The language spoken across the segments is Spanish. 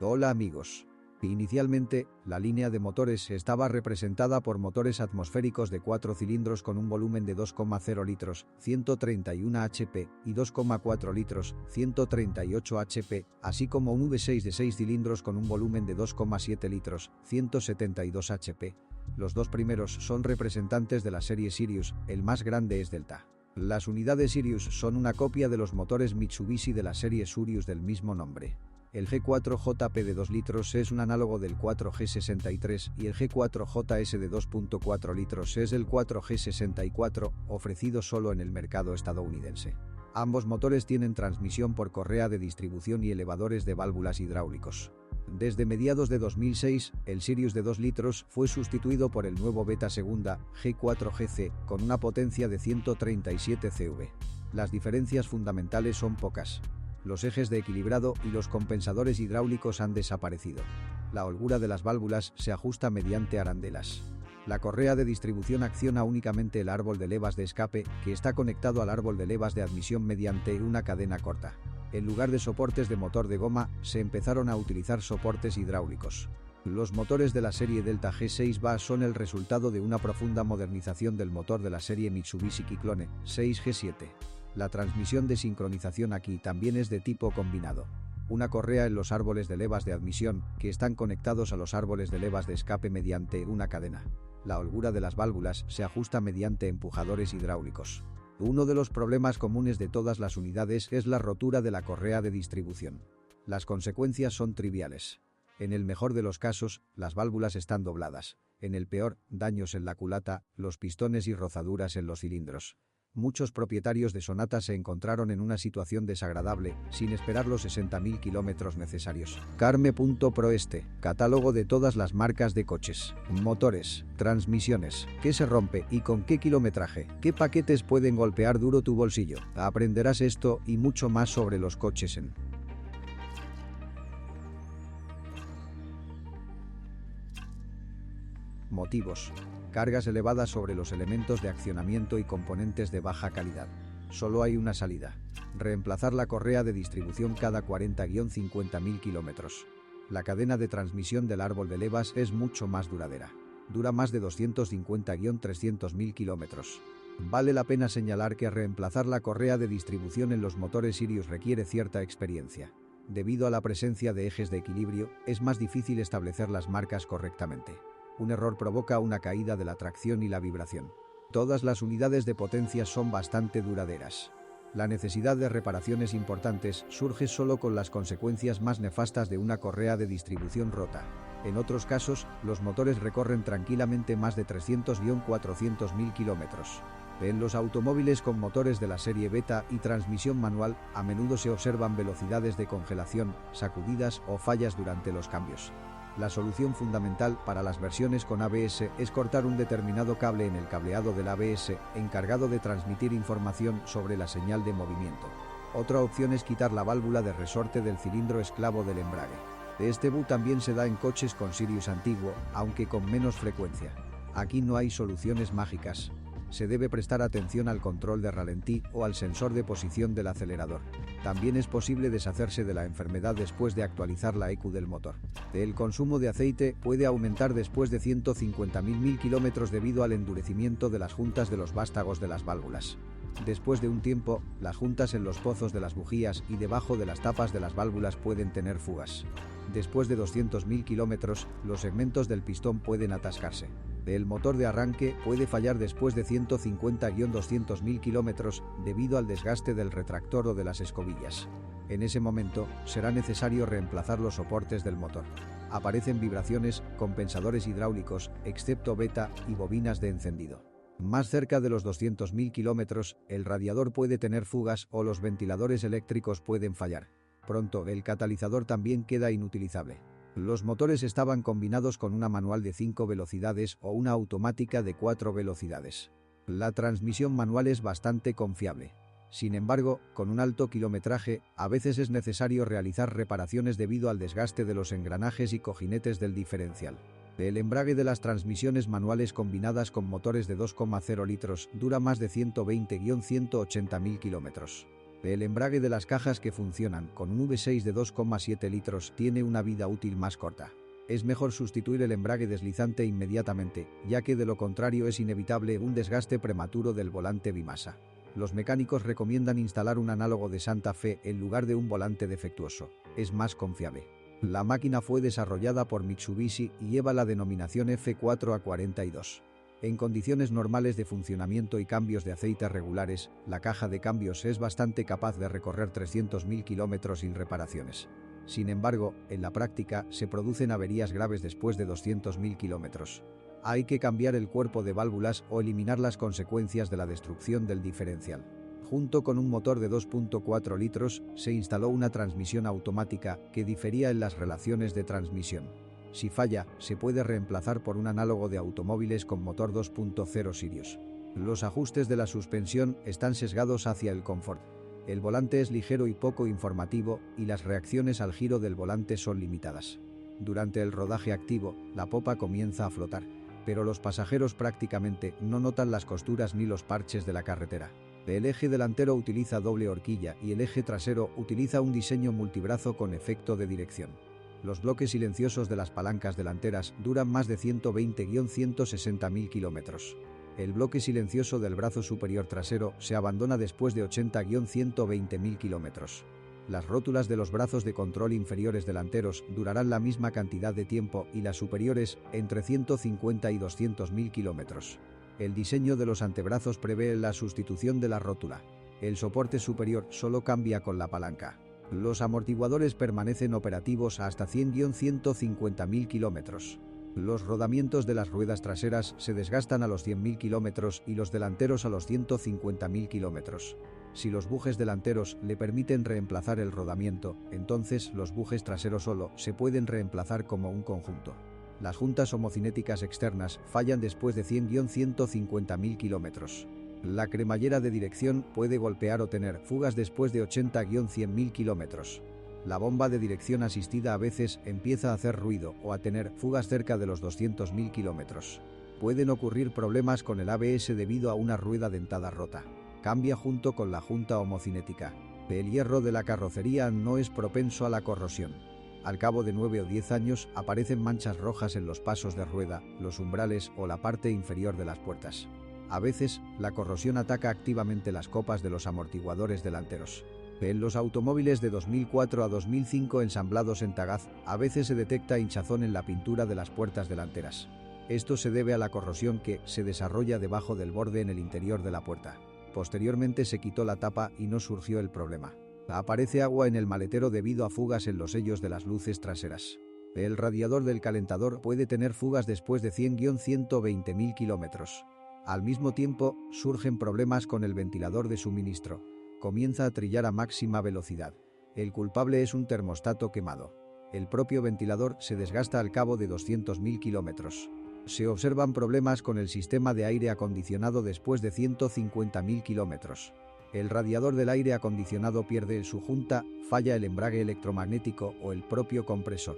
Hola amigos. Inicialmente, la línea de motores estaba representada por motores atmosféricos de 4 cilindros con un volumen de 2,0 litros, 131 HP, y 2,4 litros, 138 HP, así como un V6 de 6 cilindros con un volumen de 2,7 litros, 172 HP. Los dos primeros son representantes de la serie Sirius, el más grande es Delta. Las unidades Sirius son una copia de los motores Mitsubishi de la serie Sirius del mismo nombre. El G4JP de 2 litros es un análogo del 4G63 y el G4JS de 2.4 litros es el 4G64, ofrecido solo en el mercado estadounidense. Ambos motores tienen transmisión por correa de distribución y elevadores de válvulas hidráulicos. Desde mediados de 2006, el Sirius de 2 litros fue sustituido por el nuevo Beta Segunda, G4GC, con una potencia de 137 CV. Las diferencias fundamentales son pocas. Los ejes de equilibrado y los compensadores hidráulicos han desaparecido. La holgura de las válvulas se ajusta mediante arandelas. La correa de distribución acciona únicamente el árbol de levas de escape, que está conectado al árbol de levas de admisión mediante una cadena corta. En lugar de soportes de motor de goma, se empezaron a utilizar soportes hidráulicos. Los motores de la serie Delta G6 son el resultado de una profunda modernización del motor de la serie Mitsubishi Cyclone 6G7. La transmisión de sincronización aquí también es de tipo combinado. Una correa en los árboles de levas de admisión, que están conectados a los árboles de levas de escape mediante una cadena. La holgura de las válvulas se ajusta mediante empujadores hidráulicos. Uno de los problemas comunes de todas las unidades es la rotura de la correa de distribución. Las consecuencias son triviales. En el mejor de los casos, las válvulas están dobladas. En el peor, daños en la culata, los pistones y rozaduras en los cilindros. Muchos propietarios de Sonata se encontraron en una situación desagradable, sin esperar los 60.000 kilómetros necesarios. Carme.pro catálogo de todas las marcas de coches, motores, transmisiones, qué se rompe y con qué kilometraje, qué paquetes pueden golpear duro tu bolsillo. Aprenderás esto y mucho más sobre los coches en motivos. Cargas elevadas sobre los elementos de accionamiento y componentes de baja calidad. Solo hay una salida. Reemplazar la correa de distribución cada 40-50.000 kilómetros. La cadena de transmisión del árbol de levas es mucho más duradera. Dura más de 250-300.000 kilómetros. Vale la pena señalar que reemplazar la correa de distribución en los motores Sirius requiere cierta experiencia. Debido a la presencia de ejes de equilibrio, es más difícil establecer las marcas correctamente. Un error provoca una caída de la tracción y la vibración. Todas las unidades de potencia son bastante duraderas. La necesidad de reparaciones importantes surge solo con las consecuencias más nefastas de una correa de distribución rota. En otros casos, los motores recorren tranquilamente más de 300-400.000 kilómetros. En los automóviles con motores de la serie Beta y transmisión manual, a menudo se observan velocidades de congelación, sacudidas o fallas durante los cambios. La solución fundamental para las versiones con ABS es cortar un determinado cable en el cableado del ABS, encargado de transmitir información sobre la señal de movimiento. Otra opción es quitar la válvula de resorte del cilindro esclavo del embrague. Este bug también se da en coches con Sirius antiguo, aunque con menos frecuencia. Aquí no hay soluciones mágicas. Se debe prestar atención al control de ralentí o al sensor de posición del acelerador. También es posible deshacerse de la enfermedad después de actualizar la ECU del motor. El consumo de aceite puede aumentar después de 150.000 kilómetros debido al endurecimiento de las juntas de los vástagos de las válvulas. Después de un tiempo, las juntas en los pozos de las bujías y debajo de las tapas de las válvulas pueden tener fugas. Después de 200.000 kilómetros, los segmentos del pistón pueden atascarse. El motor de arranque puede fallar después de 150-200.000 kilómetros debido al desgaste del retractor o de las escobillas. En ese momento, será necesario reemplazar los soportes del motor. Aparecen vibraciones, compensadores hidráulicos, excepto beta, y bobinas de encendido. Más cerca de los 200.000 kilómetros, el radiador puede tener fugas o los ventiladores eléctricos pueden fallar. Pronto, el catalizador también queda inutilizable. Los motores estaban combinados con una manual de 5 velocidades o una automática de 4 velocidades. La transmisión manual es bastante confiable. Sin embargo, con un alto kilometraje, a veces es necesario realizar reparaciones debido al desgaste de los engranajes y cojinetes del diferencial. El embrague de las transmisiones manuales combinadas con motores de 2,0 litros dura más de 120-180.000 kilómetros. El embrague de las cajas que funcionan con un V6 de 2,7 litros tiene una vida útil más corta. Es mejor sustituir el embrague deslizante inmediatamente, ya que de lo contrario es inevitable un desgaste prematuro del volante bimasa. Los mecánicos recomiendan instalar un análogo de Santa Fe en lugar de un volante defectuoso. Es más confiable. La máquina fue desarrollada por Mitsubishi y lleva la denominación F4A42. En condiciones normales de funcionamiento y cambios de aceite regulares, la caja de cambios es bastante capaz de recorrer 300.000 kilómetros sin reparaciones. Sin embargo, en la práctica, se producen averías graves después de 200.000 kilómetros. Hay que cambiar el cuerpo de válvulas o eliminar las consecuencias de la destrucción del diferencial. Junto con un motor de 2,4 litros, se instaló una transmisión automática que difería en las relaciones de transmisión. Si falla, se puede reemplazar por un análogo de automóviles con motor 2.0 Sirius. Los ajustes de la suspensión están sesgados hacia el confort. El volante es ligero y poco informativo, y las reacciones al giro del volante son limitadas. Durante el rodaje activo, la popa comienza a flotar, pero los pasajeros prácticamente no notan las costuras ni los parches de la carretera. El eje delantero utiliza doble horquilla y el eje trasero utiliza un diseño multibrazo con efecto de dirección. Los bloques silenciosos de las palancas delanteras duran más de 120-160.000 kilómetros. El bloque silencioso del brazo superior trasero se abandona después de 80-120.000 kilómetros. Las rótulas de los brazos de control inferiores delanteros durarán la misma cantidad de tiempo y las superiores entre 150 y 200.000 kilómetros. El diseño de los antebrazos prevé la sustitución de la rótula. El soporte superior solo cambia con la palanca. Los amortiguadores permanecen operativos hasta 100-150.000 kilómetros. Los rodamientos de las ruedas traseras se desgastan a los 100.000 kilómetros y los delanteros a los 150.000 kilómetros. Si los bujes delanteros le permiten reemplazar el rodamiento, entonces los bujes traseros solo se pueden reemplazar como un conjunto. Las juntas homocinéticas externas fallan después de 100-150.000 kilómetros. La cremallera de dirección puede golpear o tener fugas después de 80-100.000 kilómetros. La bomba de dirección asistida a veces empieza a hacer ruido o a tener fugas cerca de los 200.000 kilómetros. Pueden ocurrir problemas con el ABS debido a una rueda dentada rota. Cambia junto con la junta homocinética. El hierro de la carrocería no es propenso a la corrosión. Al cabo de 9 o 10 años aparecen manchas rojas en los pasos de rueda, los umbrales o la parte inferior de las puertas. A veces, la corrosión ataca activamente las copas de los amortiguadores delanteros. En los automóviles de 2004 a 2005 ensamblados en Tagaz, a veces se detecta hinchazón en la pintura de las puertas delanteras. Esto se debe a la corrosión que se desarrolla debajo del borde en el interior de la puerta. Posteriormente se quitó la tapa y no surgió el problema. Aparece agua en el maletero debido a fugas en los sellos de las luces traseras. El radiador del calentador puede tener fugas después de 100-120.000 kilómetros. Al mismo tiempo, surgen problemas con el ventilador de suministro. Comienza a trillar a máxima velocidad. El culpable es un termostato quemado. El propio ventilador se desgasta al cabo de 200.000 kilómetros. Se observan problemas con el sistema de aire acondicionado después de 150.000 kilómetros. El radiador del aire acondicionado pierde su junta, falla el embrague electromagnético o el propio compresor.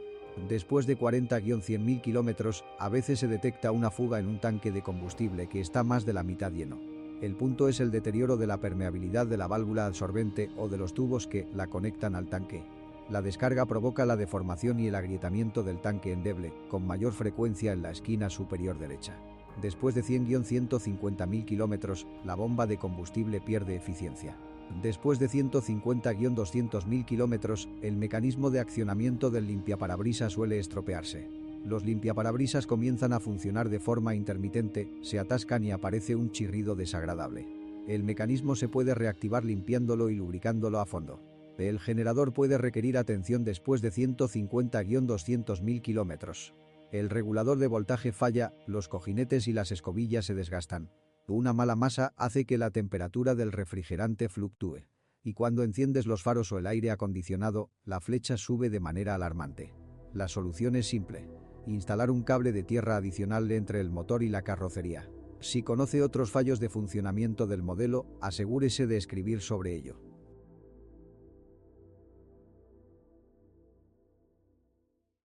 Después de 40-100.000 kilómetros, a veces se detecta una fuga en un tanque de combustible que está más de la mitad lleno. El punto es el deterioro de la permeabilidad de la válvula absorbente o de los tubos que la conectan al tanque. La descarga provoca la deformación y el agrietamiento del tanque endeble, con mayor frecuencia en la esquina superior derecha. Después de 100-150.000 kilómetros, la bomba de combustible pierde eficiencia. Después de 150-200.000 kilómetros, el mecanismo de accionamiento del limpiaparabrisas suele estropearse. Los limpiaparabrisas comienzan a funcionar de forma intermitente, se atascan y aparece un chirrido desagradable. El mecanismo se puede reactivar limpiándolo y lubricándolo a fondo. El generador puede requerir atención después de 150-200.000 kilómetros. El regulador de voltaje falla, los cojinetes y las escobillas se desgastan. Una mala masa hace que la temperatura del refrigerante fluctúe. Y cuando enciendes los faros o el aire acondicionado, la flecha sube de manera alarmante. La solución es simple: instalar un cable de tierra adicional entre el motor y la carrocería. Si conoce otros fallos de funcionamiento del modelo, asegúrese de escribir sobre ello.